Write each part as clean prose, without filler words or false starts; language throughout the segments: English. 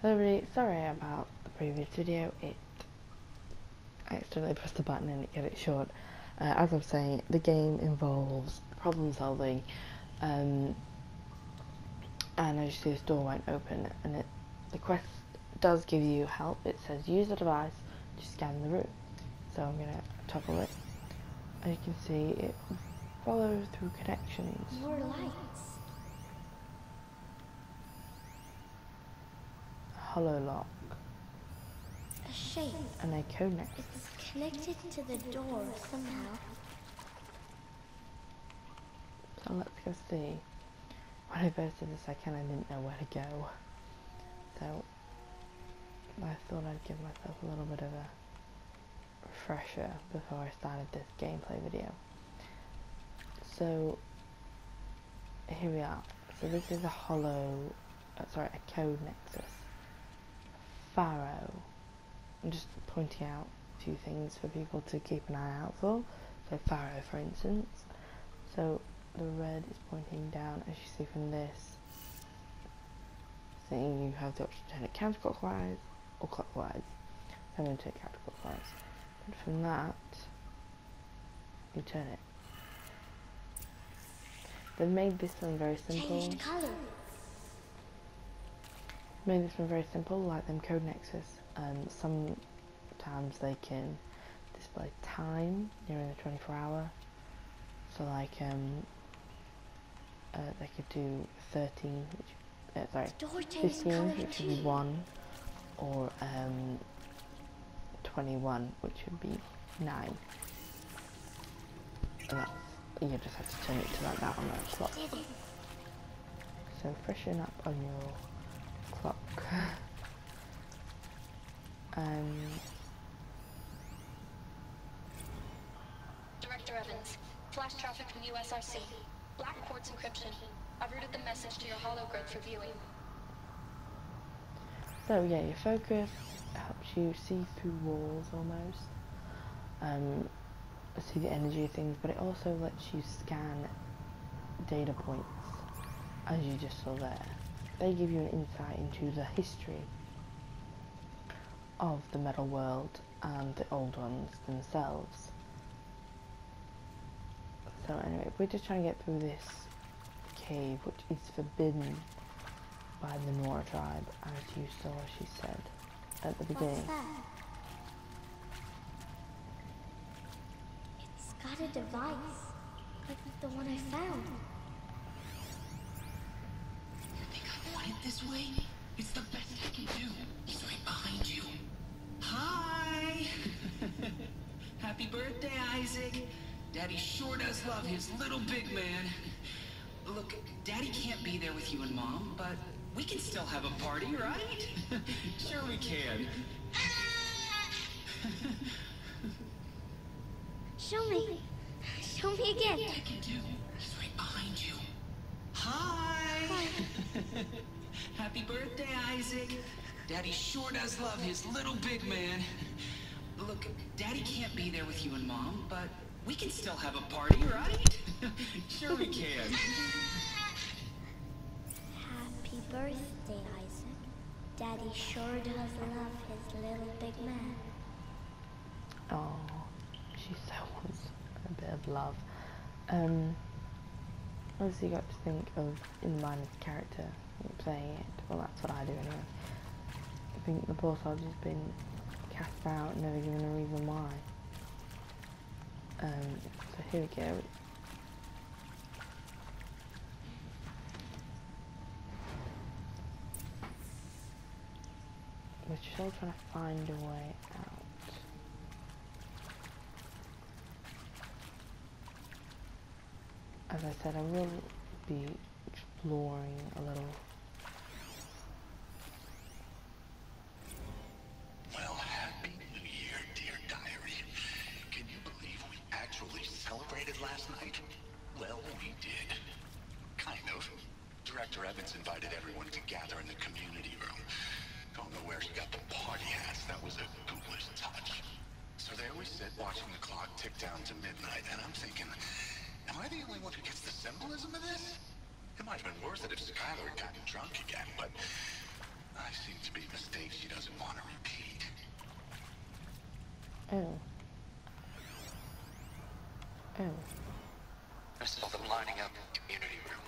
Hello everybody, sorry about the previous video, I accidentally pressed the button and it cut it short. As I'm saying, the game involves problem solving, and as you see this door won't open, and the quest does give you help. It says use the device to scan the room, so I'm going to toggle it. As you can see, it follows through connections. More lights. Hollow lock. A shape. And a code nexus. It's connected to the door somehow. So let's go see. When I first did this, I kind of didn't know where to go. So I thought I'd give myself a little bit of a refresher before I started this gameplay video. So here we are. So this is a a code nexus. Pharaoh. I'm just pointing out a few things for people to keep an eye out for. So Pharaoh, for instance. So the red is pointing down, as you see from this thing. You have the option to turn it counterclockwise or clockwise. I'm going to turn it counterclockwise. And from that, you turn it. They've made this one very simple. Changed colour. Made this one very simple, like them code nexus. Sometimes they can display time during the 24-hour. So like they could do 13, which 15, which would be 1, or 21, which would be 9. And you just have to turn it to like that on the clock. So freshen up on your clock. Director Evans, flash traffic from USRC. Black quartz encryption. I've routed the message to your hologrid for viewing. So yeah, your focus helps you see through walls almost. See the energy of things, but it also lets you scan data points, as you just saw there. They give you an insight into the history of the metal world and the old ones themselves. So anyway, we're just trying to get through this cave, which is forbidden by the Nora tribe, as you saw she said at the beginning. What's that? It's got a device, like the one I found. You think I want it this way? It's the best I can do. He's right behind you. Hi! Happy birthday, Isaac. Daddy sure does love his little big man. Look, Daddy can't be there with you and Mom, but we can still have a party, right? Sure we can. Show me. Show me again. I can do. He's right behind you. Hi! Happy birthday, Isaac. Daddy sure does love his little big man. Look, Daddy can't be there with you and Mom, but we can still have a party, right? Sure we can. Happy birthday, Isaac. Daddy sure does love his little big man. Oh, she so wants a bit of love. Obviously you got to think of in the mind of the character playing it. Well, that's what I do anyway. I think the poor soldier's been cast out, never given a reason why. So here we go. We're still trying to find a way out. As I said, I will be exploring a little. Well, happy New Year, dear diary. Can you believe we actually celebrated last night? Well, we did. Kind of. Director Evans invited everyone to gather in the community room. Don't know where she got the party hats. That was a ghoulish touch. So there we sit, watching the clock tick down to midnight, and I'm thinking, am I the only one who gets the symbolism of this? It might have been worth it if Skylar had gotten drunk again, but I seem to be Oh. Oh. I saw them lining up in the community room.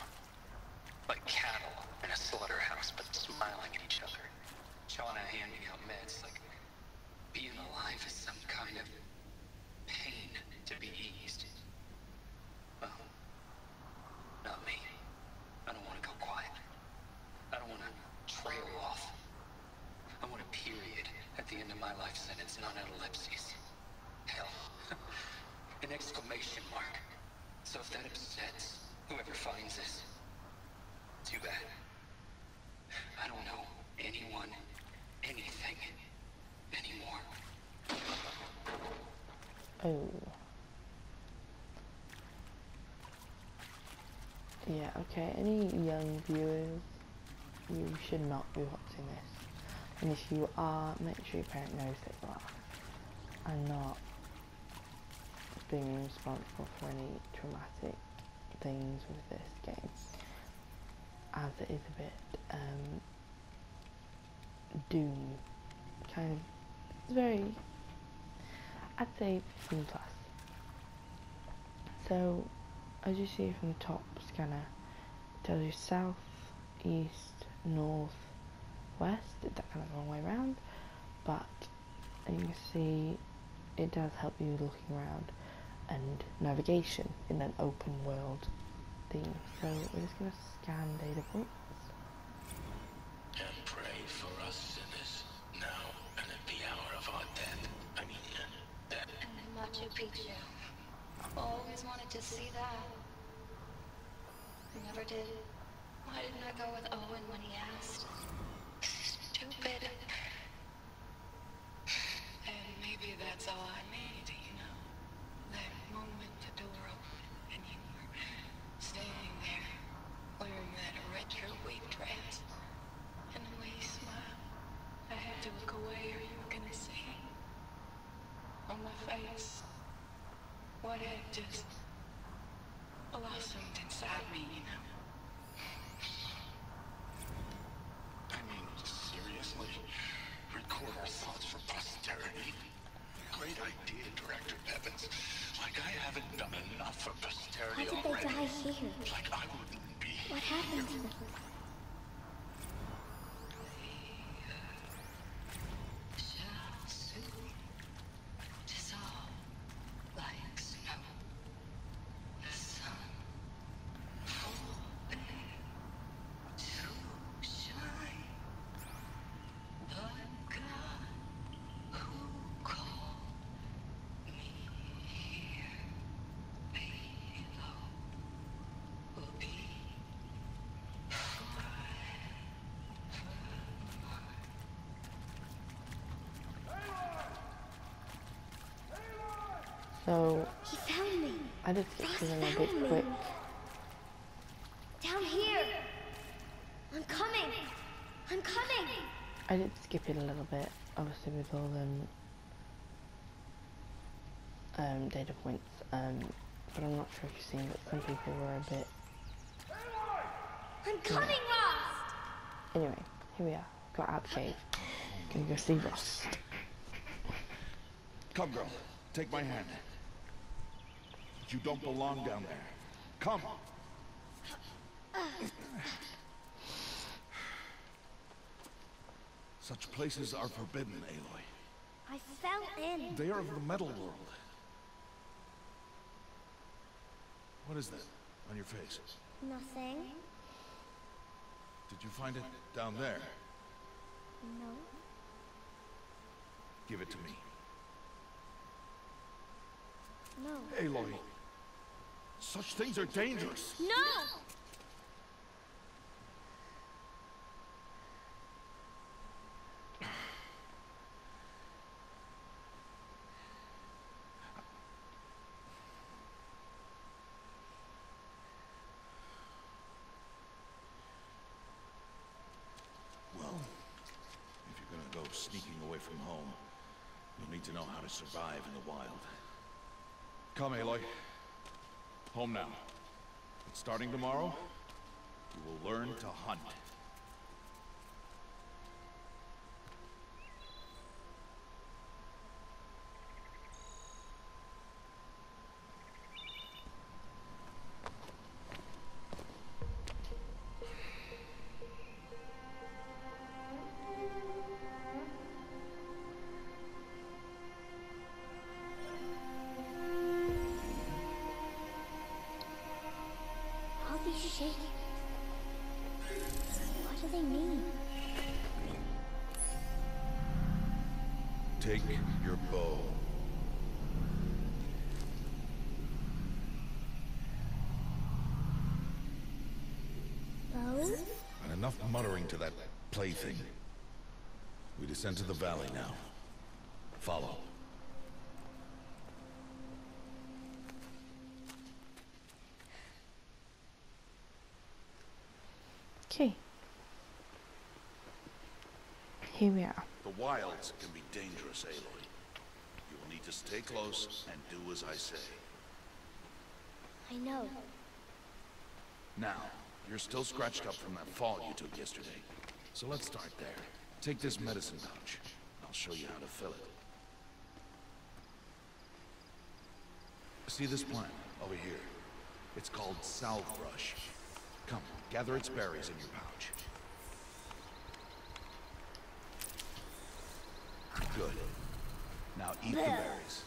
Like cattle in a slaughterhouse, but smiling at each other. Shauna handing out meds like being alive is some kind of pain to be eased. Well, not me. I don't want to go quiet. I don't want to trail off. I want a period at the end of my life sentence, not an ellipses. Hell, an exclamation mark. So if that upsets whoever finds this, too bad. I don't know anyone, anything, anymore. Oh. Yeah, okay, any young viewers, you should not be watching this. And if you are, make sure your parent knows that you are. I'm not being responsible for any traumatic things with this game, as it is a bit Doom kind of. It's very, I'd say 15 plus. So as you see from the top scanner, it tells you south, east, north, west. It's that kind of long way around, but you can see it does help you looking around and navigation in an open world theme. So we're just going to scan data points. And pray for us sinners, now and at the hour of our death. I mean, death. And Machu Picchu. Always wanted to see that. Never did. Why didn't I go with Owen when he asked? Stupid. And maybe that's all I need, you know? That moment the door opened and you were standing there wearing that retro wave dress. And the way you smiled, I had to look away or you were gonna see. On my face, what had just blossomed inside me, you know? I mean, seriously? Record our thoughts for posterity? Great idea, Director Evans. Like I haven't done enough for posterity Why did they already. die here? Like I wouldn't be What happened to them? Shall soon dissolve like snow. The sun forbade to shine. But God who called me here below will be So He found me. I just get to them a bit Found me. quick. Down here. I'm coming. I'm coming. I did skip it a little bit, obviously with all them data points, but I'm not sure if you've seen, but some people were a bit. I'm coming, Rost. Anyway, here we are. Got out the cave. Gonna go see Ross. Come, girl. Take my hand. You don't belong down there. Come. Such places are forbidden, Aloy. I fell in. They are of the metal world. What is that on your face? Nothing. Did you find it down there? No. Give it to me. No. Aloy. Such things are dangerous. No! Well, if you're gonna go sneaking away from home, you'll need to know how to survive in the wild. Come, Aloy. Home now. But starting tomorrow, you will learn to hunt. Take your bow. Bow? And enough muttering to that plaything. We descend to the valley now. Follow. Okay. Here we are. The wilds can be dangerous, Aloy. You will need to stay close and do as I say. I know. Now, you're still scratched up from that fall you took yesterday. So let's start there. Take this medicine pouch. I'll show you how to fill it. See this plant over here? It's called salvebrush. Come, gather its berries in your pouch. Good. Now eat the berries.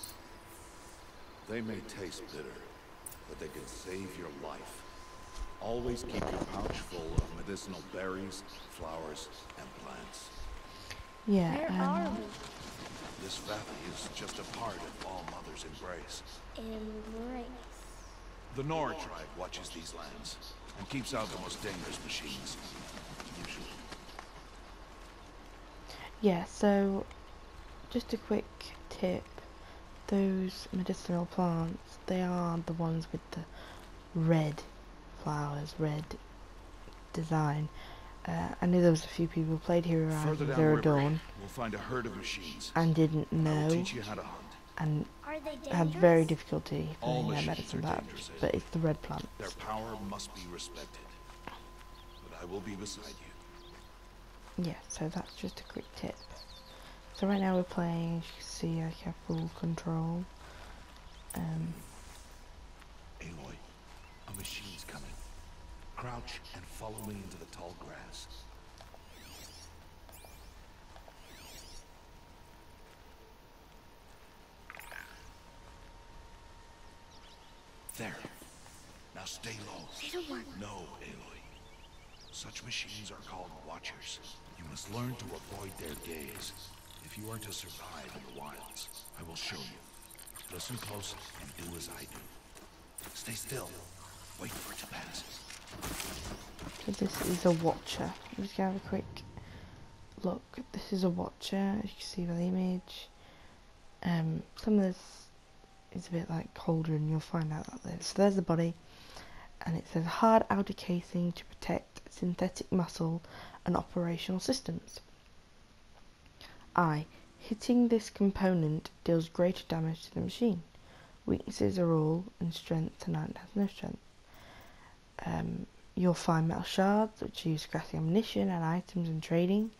They may taste bitter, but they can save your life. Always keep your pouch full of medicinal berries, flowers, and plants. Yeah, Where are we? This valley is just a part of All Mother's embrace. Embrace. The Nora tribe watches these lands and keeps out the most dangerous machines. Usually. yeah, so just a quick tip. Those medicinal plants, they are the ones with the red flowers, red design. I know there was a few people who played Hero Further Horizon down Zero river, Dawn we'll find a herd of machines. and didn't I will know teach you how to hunt. and Are they dangerous? had very difficulty All filling their machines medicine are pouch, dangerous, but it's the red plants. Their power must be respected. But I will be beside you. Yeah, so that's just a quick tip. So right now we're playing, as you can see, I have full control. Aloy, a machine's coming. Crouch and follow me into the tall grass. There. Now stay low. Little one. No, Aloy. Such machines are called Watchers. You must learn to avoid their gaze if you are to survive in the wilds. I will show you. Listen close and do as I do. Stay still. Wait for it to pass. So this is a Watcher. I'm just gonna have a quick look. This is a Watcher, as you can see by the image. Some of this is a bit like colder, and you'll find out that there. So there's the body, and it says hard outer casing to protect synthetic muscle and operational systems. Hitting this component deals greater damage to the machine. Weaknesses are all, and strength tonight has no strength. You'll find metal shards, which are used for crafting ammunition and items and trading.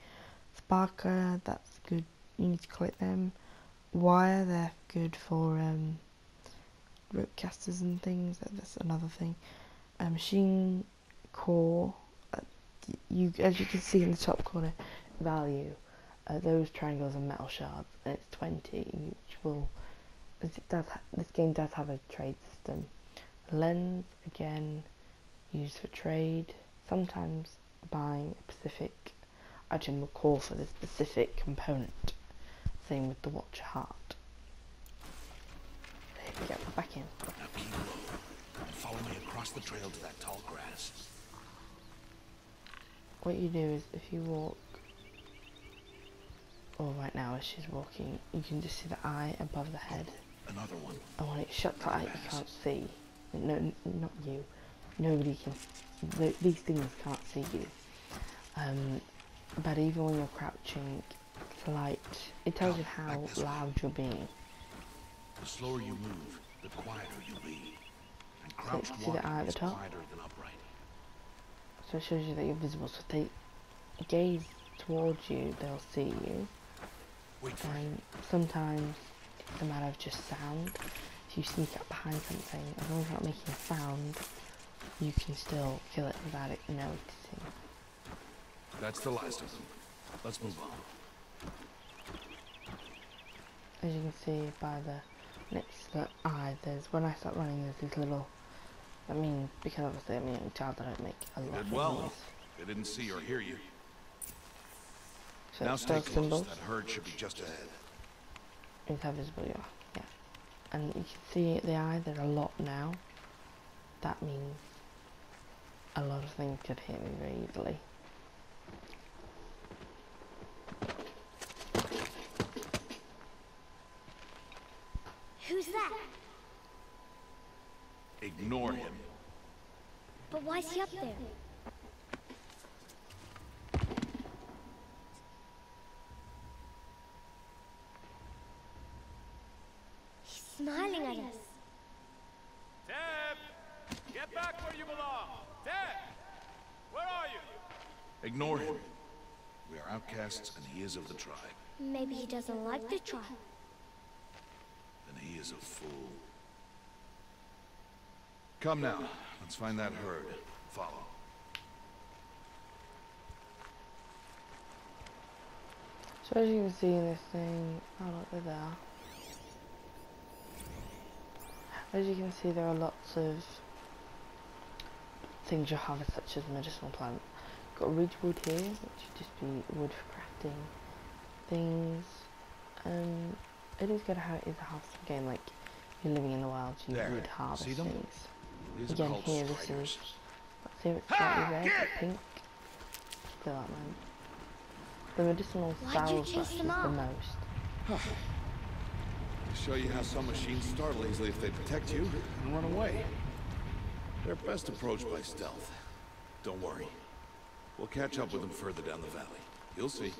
Sparker, that's good, you need to collect them. Wire, they're good for rope casters and things, that's another thing. Machine core, as you can see in the top corner, value. Those triangles are metal shards, and it's 20, which will, this game does have a trade system. Lens, again, used for trade. Sometimes buying a specific item will call for the specific component. Same with the Watcher heart. There we go, we're back in. Now keep low and follow me across the trail to that tall grass. What you do is, if you walk, or right now as she's walking, you can just see the eye above the head. Another one. And when it shuts out, you can't see. No, not you. Nobody can. These things can't see you. But even when you're crouching, it's light. It tells you how loud you're being. The slower you move, the quieter you'll be. And So crouched see the walking eye at the is top? quieter than upright. So it shows you that you're visible. So if they gaze towards you, they'll see you. Wait for it. And sometimes it's a matter of just sound. If you sneak up behind something, as long as you're not making a sound, you can still kill it without it noticing. That's the last of them. Let's move on. As you can see by the next to the eye, there's, when I start running, there's this little, I mean, because obviously I'm a young child, I don't make a lot of Did well. noise. They didn't see or hear you. So Now it's stay those close. symbols. That herd should be just ahead. Is how visible you are, yeah. And you can see the eye, there's a lot now. That means a lot of things could hit me very easily. Who's that? Ignore him. But why is he up there? He's smiling at us. Teb! Get back where you belong! Teb! Where are you? Ignore him. We are outcasts, and he is of the tribe. Maybe he doesn't like the tribe. Then he is a fool. Come now, let's find that herd. Follow. So as you can see in this thing, oh look, they're there. As you can see, there are lots of things you harvest, such as medicinal plants. Got ridgewood here, which would just be wood for crafting things. It is good how it is a harvesting game, like you're living in the wild, so you There. would harvest See them? things. These are Again, called here this striders. is, let's see if it's slightly red, or pink. Feel that man. The medicinal Why'd you style chase brush is them the off? most. To show you how some machines startle easily if they detect you and run away. They're best approached by stealth. Don't worry. We'll catch up with them further down the valley. You'll see.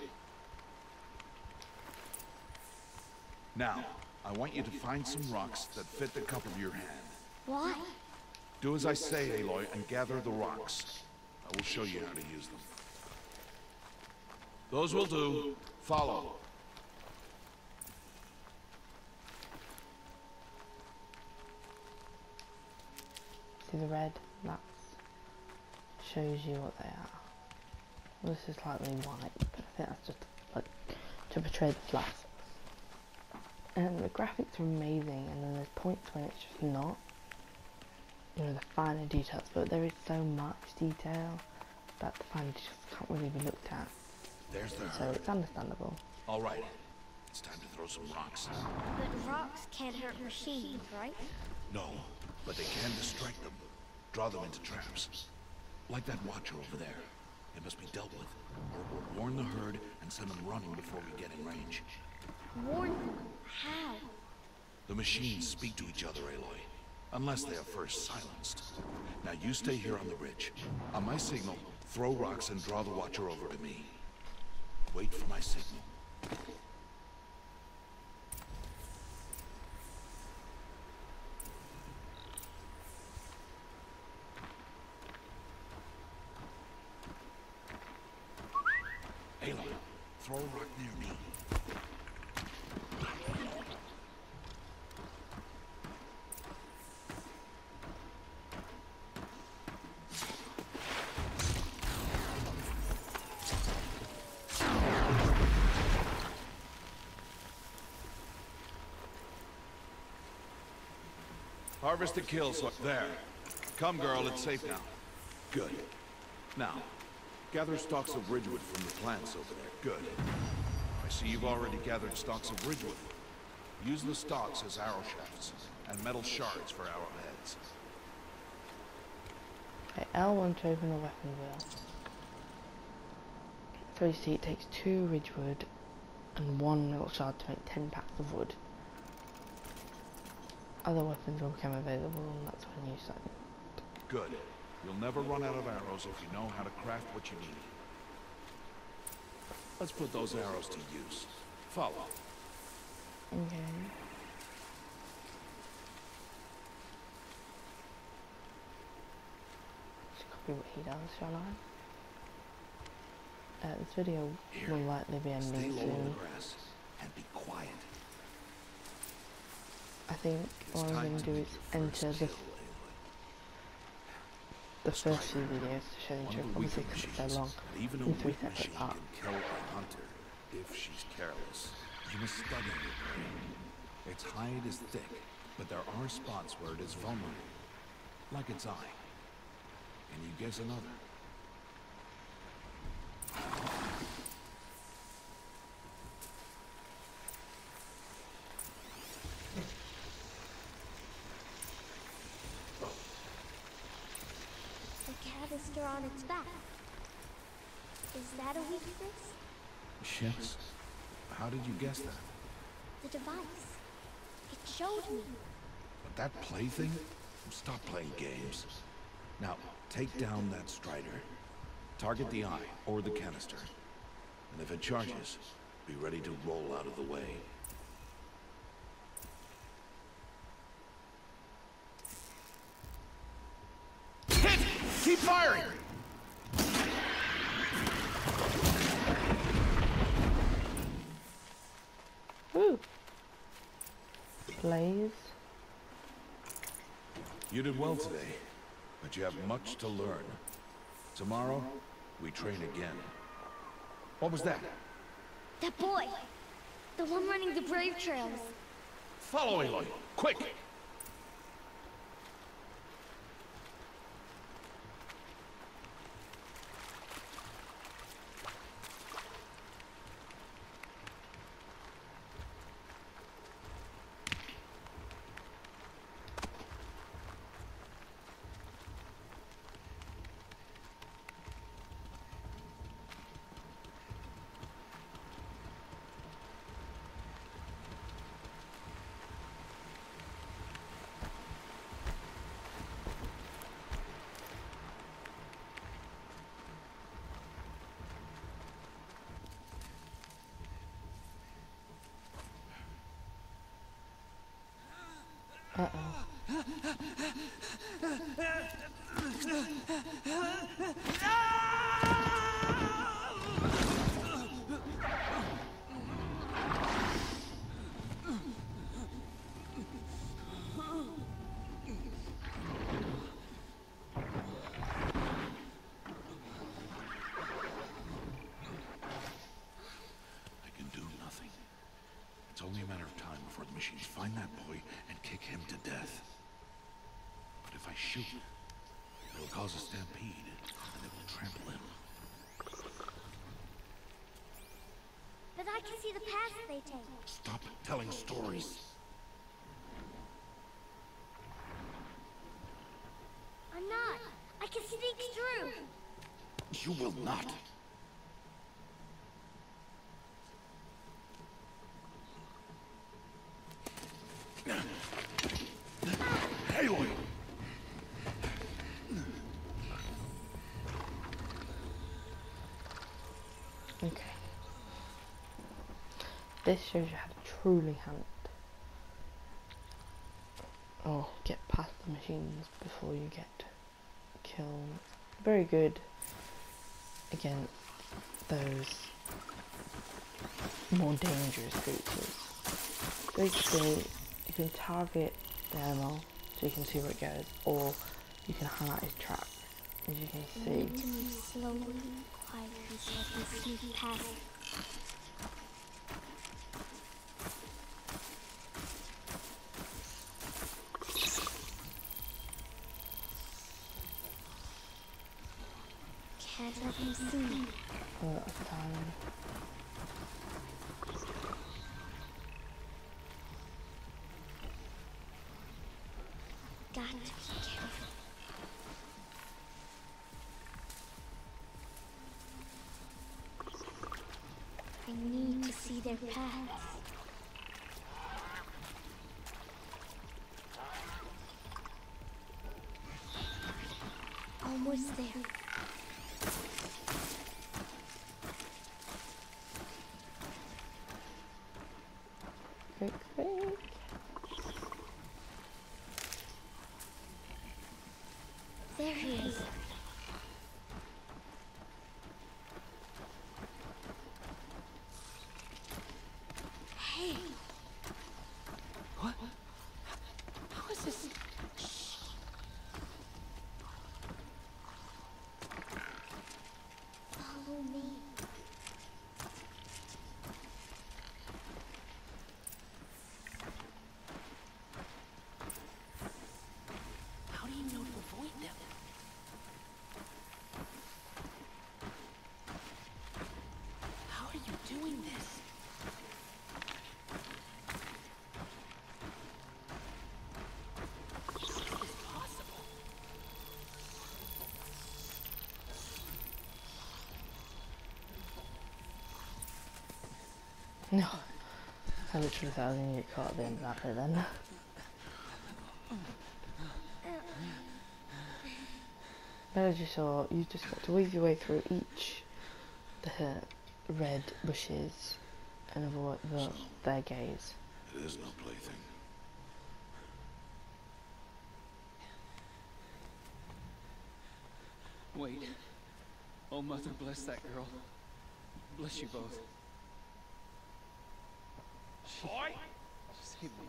Now, I want you to find some rocks that fit the cup of your hand. Why? Do as I say, Aloy, and gather the rocks. I will show you how to use them. Those will do. Follow. See the red? That shows you what they are. Well, this is slightly white, but I think that's just like to portray the flash. And the graphics are amazing, and then there's points when it's just not. You know, the finer details, but there is so much detail that the finer details can't really be looked at. There's the So herd. it's understandable. All right. It's time to throw some rocks. But rocks can't hurt machines, right? No, but they can distract them. Draw them into traps. Like that watcher over there. It must be dealt with. Or we'll warn the herd and send them running before we get in range. Warn them. How? The machines speak to each other, Aloy. Unless they are first silenced. Now you stay here on the ridge. On my signal, throw rocks and draw the watcher over to me. Wait for my signal. Aloy, throw a rock near me. Harvest the kills. There. Come, girl, it's safe now. Good. Now, gather stalks of ridgewood from the plants over there. Good. I see you've already gathered stalks of ridgewood. Use the stalks as arrow shafts, and metal shards for arrowheads. Okay, L1 to open the weapon wheel. So you see it takes 2 ridgewood and 1 metal shard to make 10 packs of wood. Other weapons will become available, and that's when you start. Good. You'll never run out of arrows if you know how to craft what you need. Let's put those arrows to use. Follow. Okay. Just copy what he does, shall I? This video will likely be Stay ending low in the soon. grass and be quiet. I think It's what I'm time going to do make is your enter first the kill, Aloy. first few videos to show the One trick, of the obviously weaker because it's so machines, long, but even a in 3 weak separate machine parts. can kill a hunter if she's careless. You must study your prey. Its hide is thick, but there are spots where it is vulnerable, like its eye. Can you guess another? on its back. Is that a weakness? Yes. How did you guess that? The device. It showed me. But that plaything? Stop playing games. Now, take down that Strider. Target the eye, or the canister. And if it charges, be ready to roll out of the way. Hit! Keep firing! Woo! Blaze. You did well today, but you have much to learn. Tomorrow, we train again. What was that? That boy! The one running the Brave Trails. Follow Aloy, quick! Uh-oh. I can do nothing. It's only a matter of time before the machines find that boy and kick him to death. But if I shoot, it'll cause a stampede, and it will trample him. But I can see the paths they take. Stop telling stories. I'm not. I can sneak through. You will not. Aloy! Okay. This shows you how to truly hunt. Or get past the machines before you get killed. Very good against those more dangerous creatures. Basically, you can target the animal so you can see where it goes, or you can highlight his track, as you can I see. need to move slowly, quietly, so I can sneak past. Can't let him see me. A lot of time. Got to be careful. I need to see their paths. Almost there. Quick, quick. There he is. Hey. What? How is this? Follow me. How do you know to avoid them? How are you doing this? Is this possible? No. I literally thought I was going to get caught at the end of that bit then. But as you saw, you just got to weave your way through each the red bushes and avoid their gaze. It is no plaything. Wait. Oh, Mother, bless that girl. Bless you both. Boy! Save me.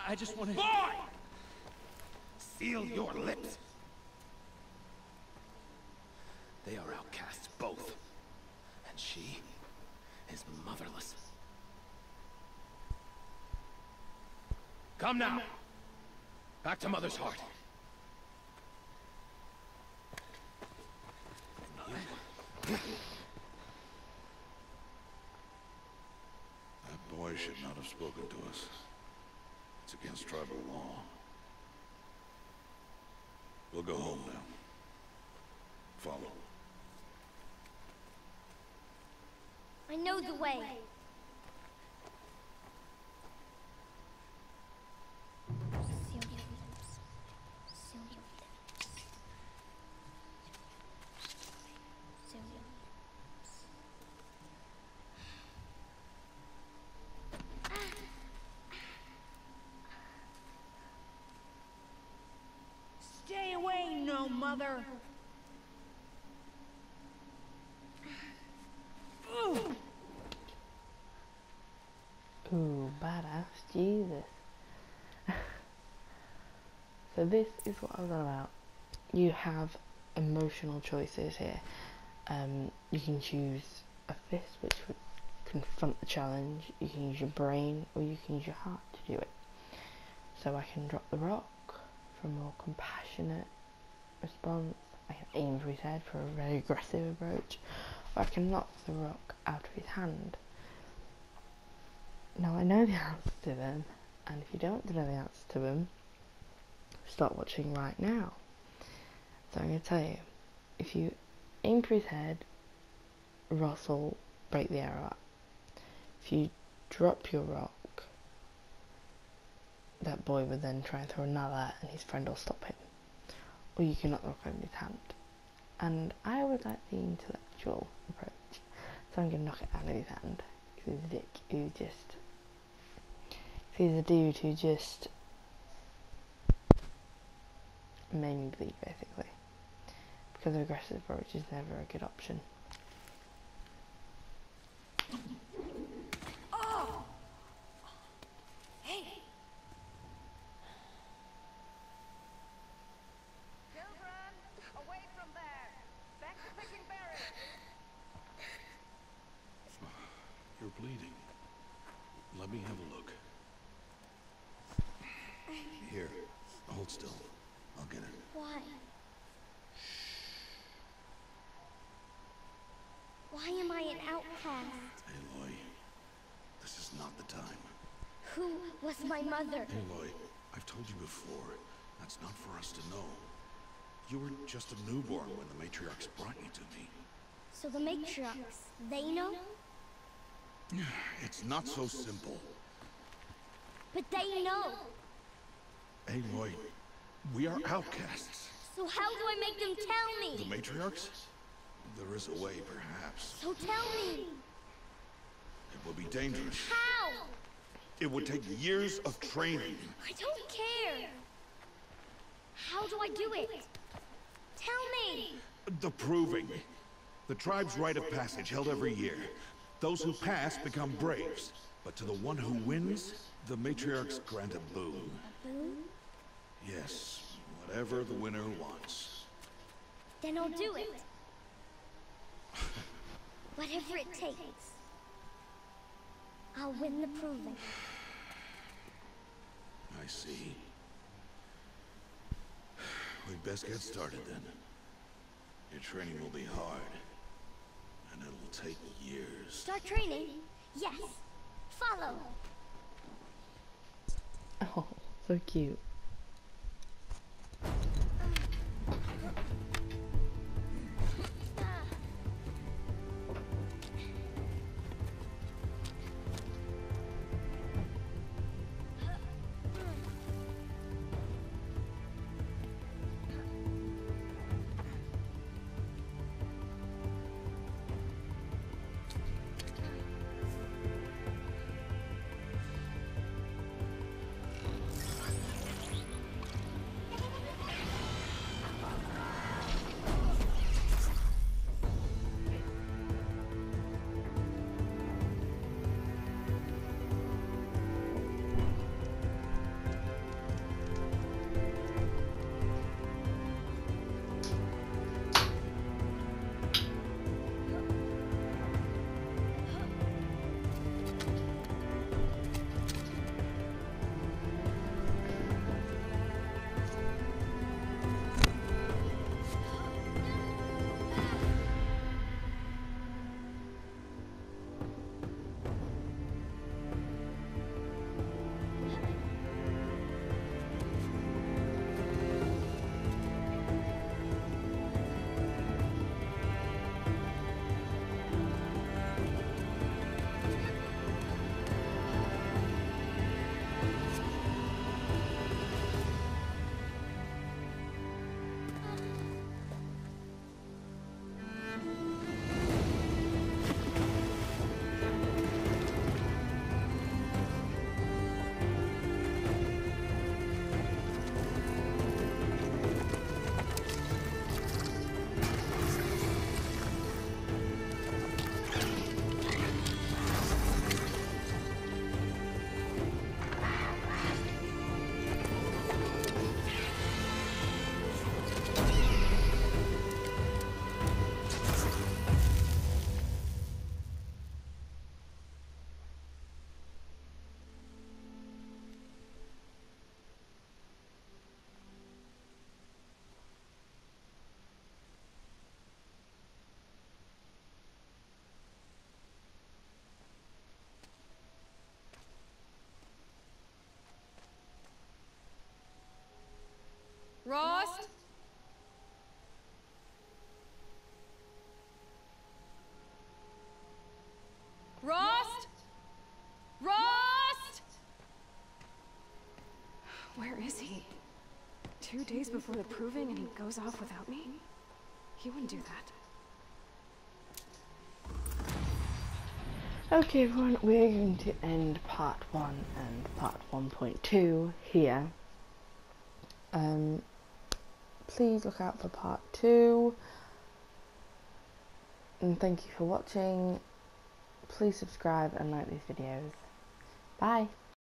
I just want to... Boy! Seal your lips. They are outcasts, both. And she is motherless. Come now. Back to Mother's heart. That boy should not have spoken to us. It's against tribal law. We'll go home now. Follow. I know the way. Seal your lips. Seal your lips. Seal your lips. Stay away, no mother. Ooh, badass, Jesus. So this is what I was on about. You have emotional choices here. You can choose a fist, which would confront the challenge. You can use your brain, or you can use your heart to do it. So I can drop the rock for a more compassionate response. I can aim for his head for a very aggressive approach. Or I can knock the rock out of his hand. Now I know the answer to them, and if you don't know the answer to them, start watching right now. So I'm going to tell you, if you aim for his head, Ross will break the arrow up. If you drop your rock, that boy would then try and throw another, and his friend will stop him. Or you can knock the rock out of his hand. And I would like the intellectual approach, so I'm going to knock it out of his hand. He's a dick who just... He's a dude who just made me bleed, basically. Because aggressive approach is never a good option. Oh! Hey! Children, away from there! Back to picking berries! You're bleeding. Let me have a look. Here, hold still. I'll get it. Why? Why am I an outcast? Aloy, this is not the time. Who was my mother? Aloy, I've told you before, that's not for us to know. You were just a newborn when the matriarchs brought you to me. So the matriarchs, they know? It's not so simple. But they know! Aloy, we are outcasts. So how do I make them tell The me? matriarchs? There is a way, perhaps. So tell me! It would be dangerous. How? It would take years of training. I don't care! How do I do it? Tell me! The proving. The tribe's rite of passage held every year. Those who pass become braves. But to the one who wins, the matriarchs grant a boon. Boon? Yes, whatever the winner wants. Then I'll do it. Whatever it takes. I'll win the proving. I see. We'd best get started then. Your training will be hard. And it'll take years. Start training? Yes. Follow. Oh, so cute. 2 days before the proving and he goes off without me? He wouldn't do that. Okay everyone, we're going to end part 1 and part 1.2 here. Please look out for part 2. And thank you for watching. Please subscribe and like these videos. Bye.